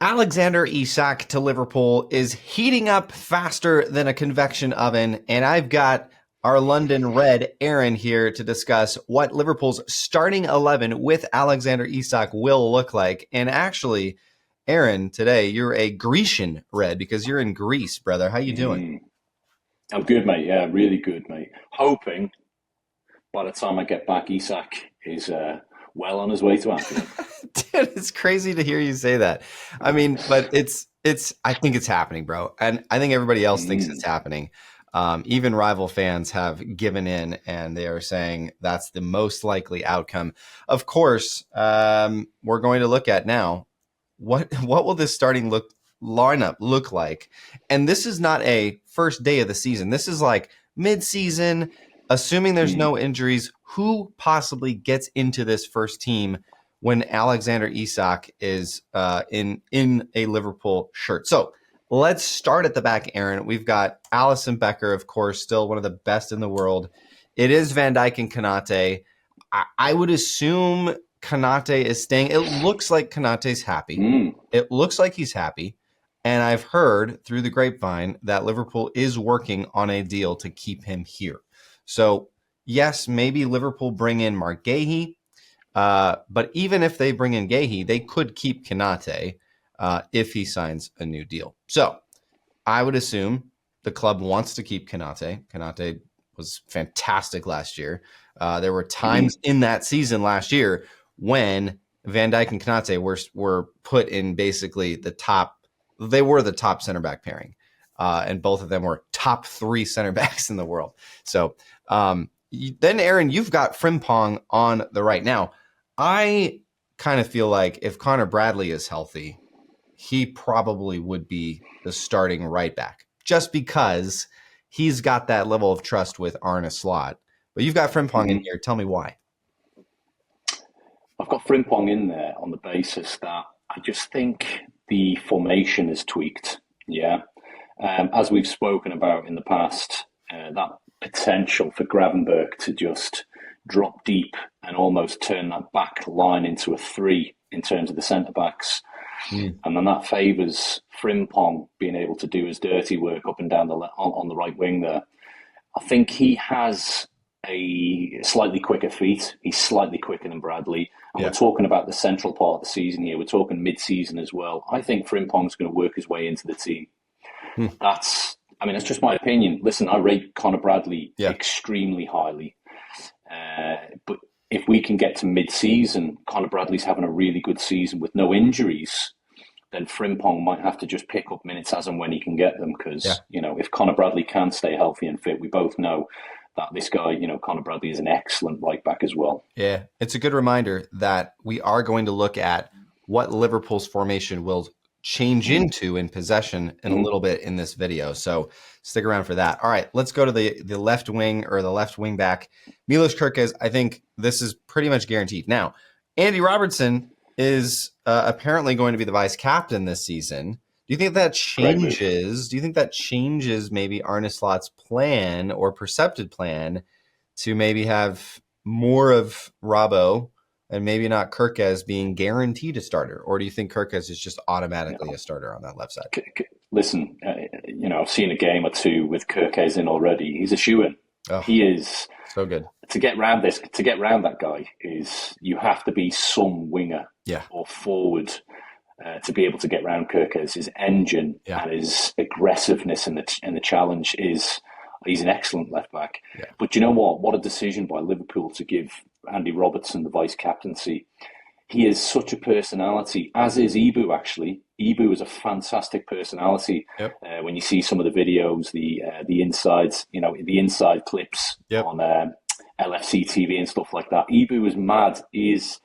Alexander Isak to Liverpool is heating up faster than a convection oven, and I've got our London Red, Aaron, here to discuss what Liverpool's starting 11 with Alexander Isak will look like. And actually, Aaron, today you're a Grecian Red because you're in Greece, brother. How you doing? I'm good, mate. Yeah, really good, mate. Hoping by the time I get back, Isak is well on his way to Anfield. Dude, it's crazy to hear you say that. I mean, but I think it's happening, bro. And I think everybody else thinks it's happening. Even rival fans have given in and they are saying that's the most likely outcome. Of course, we're going to look at now what will this starting lineup look like? And this is not a first day of the season. This is like mid-season, assuming there's no injuries. Who possibly gets into this first team when Alexander Isak is in a Liverpool shirt? So let's start at the back, Aaron. We've got Alisson Becker, of course, still one of the best in the world. It is Van Dijk and Konate. I would assume Konate is staying. It looks like Konate's happy. It looks like he's happy. And I've heard through the grapevine that Liverpool is working on a deal to keep him here. So, yes, maybe Liverpool bring in Mark Guéhi. But even if they bring in Guéhi, they could keep Konate if he signs a new deal. So I would assume the club wants to keep Konate. Konate was fantastic last year. There were times in that season last year when Van Dijk and Konate were put in basically the top. They were the top center back pairing, and both of them were top 3 center backs in the world. So then, Aaron, you've got Frimpong on the right. Now, I kind of feel like if Connor Bradley is healthy, he probably would be the starting right back just because he's got that level of trust with arneslot. But you've got Frimpong in here. Tell me why. I've got Frimpong in there on the basis that I just think the formation is tweaked. Yeah. As we've spoken about in the past, that potential for Gravenberch to just drop deep and almost turn that back line into a 3 in terms of the centre-backs. And then that favours Frimpong being able to do his dirty work up and down on the right wing there. I think he has a slightly quicker feet. He's slightly quicker than Bradley. And we're talking about the central part of the season here. We're talking mid-season as well. I think Frimpong's going to work his way into the team. That's just my opinion. Listen, I rate Connor Bradley extremely highly. But if we can get to mid-season, Connor Bradley's having a really good season with no injuries, then Frimpong might have to just pick up minutes as and when he can get them. Because, if Connor Bradley can stay healthy and fit, we both know that this guy, Connor Bradley, is an excellent right back as well. Yeah, it's a good reminder that we are going to look at what Liverpool's formation will change into in possession in a little bit in this video. So stick around for that. All right, let's go to the left wing or the left wing back. Milos Kerkez, I think this is pretty much guaranteed. Now, Andy Robertson is apparently going to be the vice captain this season. Do you think that changes? Do you think that changes maybe Arne Slot's plan or percepted plan to maybe have more of Robbo and maybe not Kerkez being guaranteed a starter? Or do you think Kerkez is just automatically a starter on that left side? Listen, I've seen a game or two with Kerkez in already. He's a shoo-in. Oh, he is so good. To get round that guy is you have to be some winger or forward to be able to get round Kerkez. His engine and his aggressiveness in the challenge is he's an excellent left back. Yeah. But you know what? What a decision by Liverpool to give Andy Robertson the vice captaincy. He is such a personality, as is Ibu, actually. Ibu is a fantastic personality. Yep. When you see some of the videos, the insides, the inside clips on LFC TV and stuff like that. Ibu is mad. He's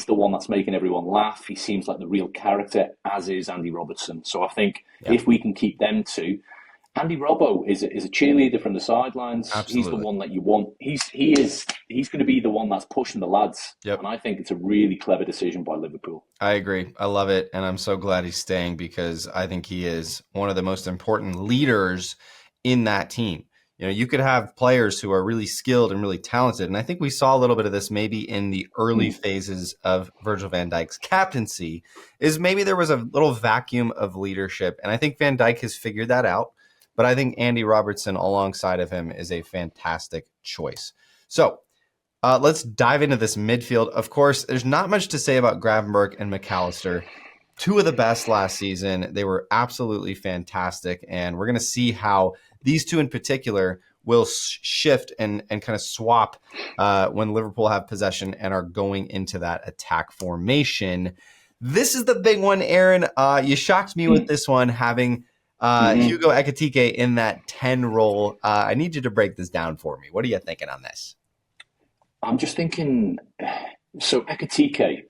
the one that's making everyone laugh. He seems like the real character, as is Andy Robertson. So I think if we can keep them two, Andy Robbo is a cheerleader from the sidelines. Absolutely. He's the one that you want. He's going to be the one that's pushing the lads. Yep. And I think it's a really clever decision by Liverpool. I agree. I love it. And I'm so glad he's staying because I think he is one of the most important leaders in that team. You could have players who are really skilled and really talented. And I think we saw a little bit of this maybe in the early phases of Virgil van Dijk's captaincy, is maybe there was a little vacuum of leadership. And I think Van Dijk has figured that out. But I think Andy Robertson alongside of him is a fantastic choice. So let's dive into this midfield. Of course, there's not much to say about Gravenberch and McAllister. Two of the best last season. They were absolutely fantastic. And we're going to see how these two in particular will shift and kind of swap when Liverpool have possession and are going into that attack formation. This is the big one, Aaron. You shocked me with this one, having Hugo Ekitike in that 10 role. I need you to break this down for me. What are you thinking on this? I'm just thinking, so Ekitike,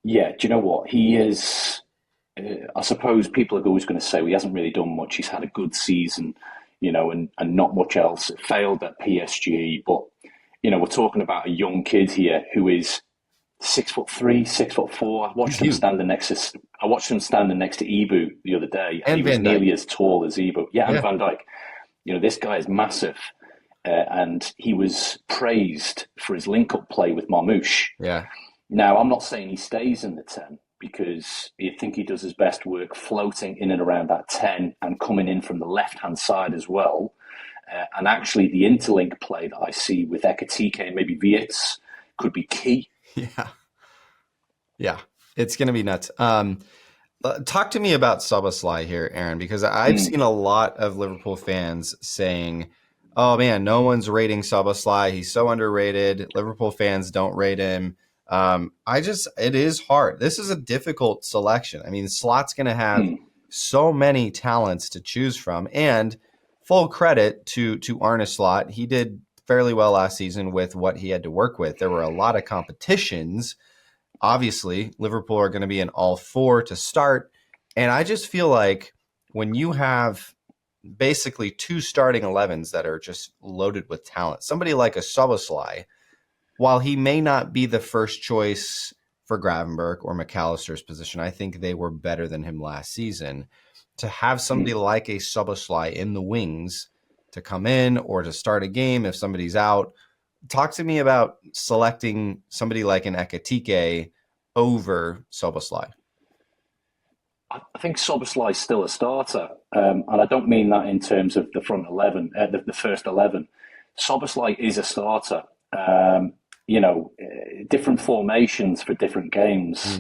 yeah, do you know what? He is, I suppose people are always going to say, well, he hasn't really done much. He's had a good season, and not much else. It failed at PSG, but, we're talking about a young kid here who is 6'3", 6'4". I watched him standing next to Ibu the other day, and he was nearly as tall as Ibu. Yeah, and Van Dijk. This guy is massive. And he was praised for his link-up play with Marmoush. Yeah. Now, I'm not saying he stays in the 10 because I think he does his best work floating in and around that 10 and coming in from the left-hand side as well. And actually, the interlink play that I see with Ekitike and maybe Wirtz could be key. Yeah, it's going to be nuts. Talk to me about Szoboszlai here, Aaron, because I've seen a lot of Liverpool fans saying, oh man, no one's rating Szoboszlai. He's so underrated. Liverpool fans don't rate him. It is hard. This is a difficult selection. I mean, Slot's going to have so many talents to choose from, and full credit to Arneslot. He did fairly well last season with what he had to work with. There were a lot of competitions. Obviously, Liverpool are going to be in all four to start. And I just feel like when you have basically two starting 11s that are just loaded with talent, somebody like a Szoboszlai, while he may not be the first choice for Gravenberch or McAllister's position, I think they were better than him last season. To have somebody like a Szoboszlai in the wings to come in or to start a game if somebody's out. Talk to me about selecting somebody like an Ekitike over Szoboszlai. I think Szoboszlai is still a starter, and I don't mean that in terms of the front 11, the first 11. Szoboszlai is a starter. Different formations for different games.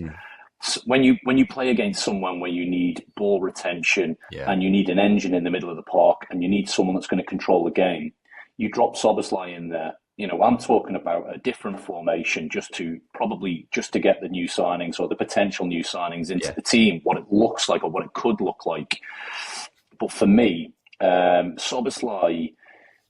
So when you play against someone where you need ball retention and you need an engine in the middle of the park and you need someone that's going to control the game, you drop Szoboszlai in there. I'm talking about a different formation just to get the new signings or the potential new signings into the team, what it looks like or what it could look like. But for me, Szoboszlai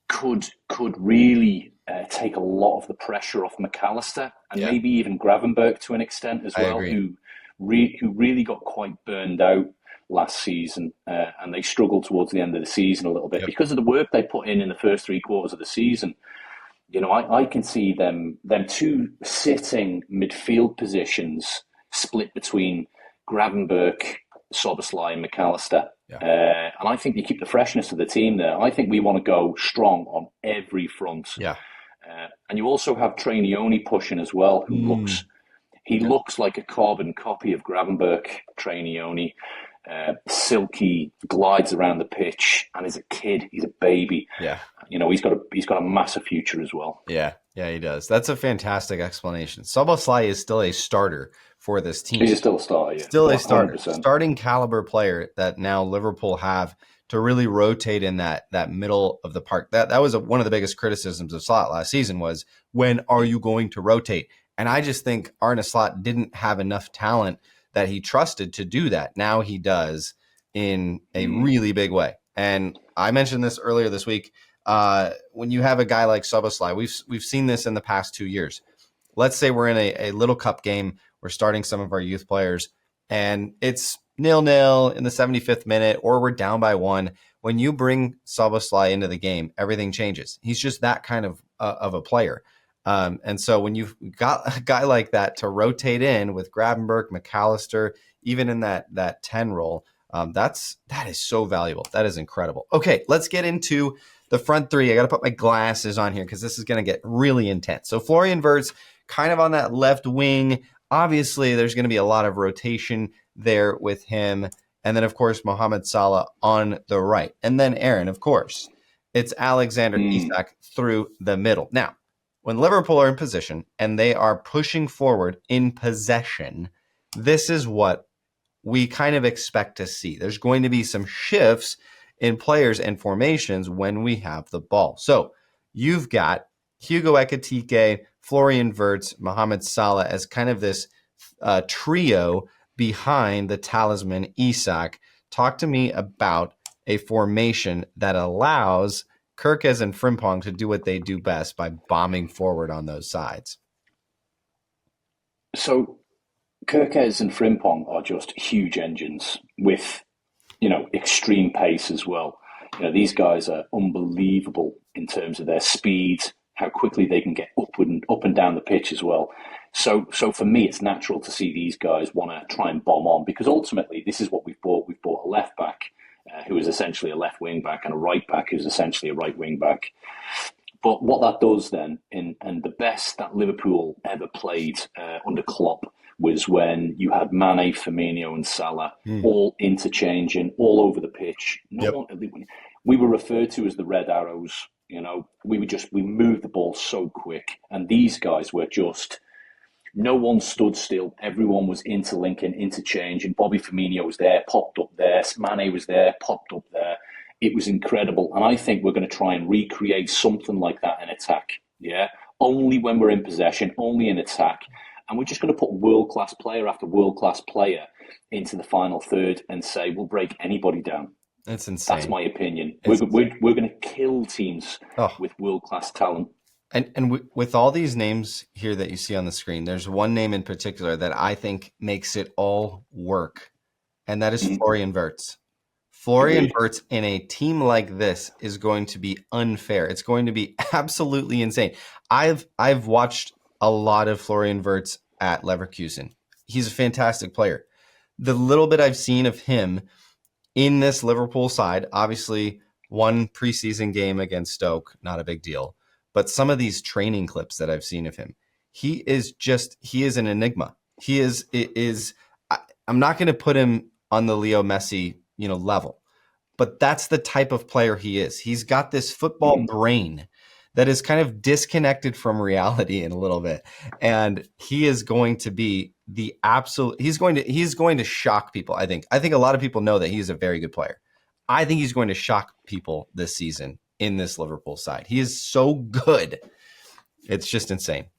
could really take a lot of the pressure off McAllister and maybe even Gravenberch to an extent as well, who really got quite burned out last season, and they struggled towards the end of the season a little bit because of the work they put in the first three quarters of the season. I can see them two sitting midfield positions split between Gravenberch, Szoboszlai and McAllister. And I think you keep the freshness of the team there. I think we want to go strong on every front. And you also have Trainioni pushing as well, who looks like a carbon copy of Gravenberch. Trainioni, silky, glides around the pitch, and is a kid. He's a baby. He's got a massive future as well. Yeah, he does. That's a fantastic explanation. Szoboszlai is still a starter for this team. He's still a starter. Yeah. Still a starter, 100%. Starting caliber player that now Liverpool have to really rotate in that middle of the park. That was one of the biggest criticisms of Slot last season was, when are you going to rotate? And I just think Arne Slot didn't have enough talent that he trusted to do that. Now he does in a really big way. And I mentioned this earlier this week. When you have a guy like Szoboszlai, we've seen this in the past 2 years. Let's say we're in a little cup game. We're starting some of our youth players, and it's 0-0 in the 75th minute, or we're down by 1. When you bring Szoboszlai into the game, everything changes. He's just that kind of a player. And so when you've got a guy like that to rotate in with Gravenberch, McAllister, even in that 10 role, that is so valuable. That is incredible. Okay, let's get into the front three, I got to put my glasses on here because this is going to get really intense. So Florian Wirtz kind of on that left wing. Obviously, there's going to be a lot of rotation there with him. And then, of course, Mohamed Salah on the right. And then Aaron, of course, it's Alexander Isak through the middle. Now, when Liverpool are in position and they are pushing forward in possession, this is what we kind of expect to see. There's going to be some shifts in players and formations when we have the ball. So you've got Hugo Ekitike, Florian Wirtz, Mohamed Salah as kind of this trio behind the talisman Isak. Talk to me about a formation that allows Kerkez and Frimpong to do what they do best by bombing forward on those sides. So Kerkez and Frimpong are just huge engines with, extreme pace as well. These guys are unbelievable in terms of their speed, how quickly they can get up and down the pitch as well. So for me, it's natural to see these guys want to try and bomb on, because ultimately this is what we've bought. We've bought a left back who is essentially a left wing back and a right back who's essentially a right wing back. But what that does then, and the best that Liverpool ever played under Klopp was when you had Mane, Firmino and Salah all interchanging all over the pitch. We were referred to as the Red Arrows. We moved the ball so quick, and these guys were just, no one stood still. Everyone was interlinking, interchanging. Bobby Firmino was there, popped up there. Mane was there, popped up there. It was incredible. And I think we're going to try and recreate something like that in attack. Yeah. Only when we're in possession, only in attack. And we're just going to put world-class player after world-class player into the final third and say, we'll break anybody down. That's insane. That's my opinion. We're going to kill teams with world-class talent. And with all these names here that you see on the screen, there's one name in particular that I think makes it all work, and that is Florian Wirtz. Florian Wirtz in a team like this is going to be unfair. It's going to be absolutely insane. I've watched a lot of Florian Wirtz at Leverkusen. He's a fantastic player. The little bit I've seen of him in this Liverpool side, obviously one preseason game against Stoke, not a big deal. But some of these training clips that I've seen of him, he is an enigma. I'm not going to put him on the Leo Messi, level, but that's the type of player he is. He's got this football brain that is kind of disconnected from reality in a little bit. And he is going to be the absolute, he's going to shock people. I think a lot of people know that he's a very good player. I think he's going to shock people this season in this Liverpool side. He is so good. It's just insane.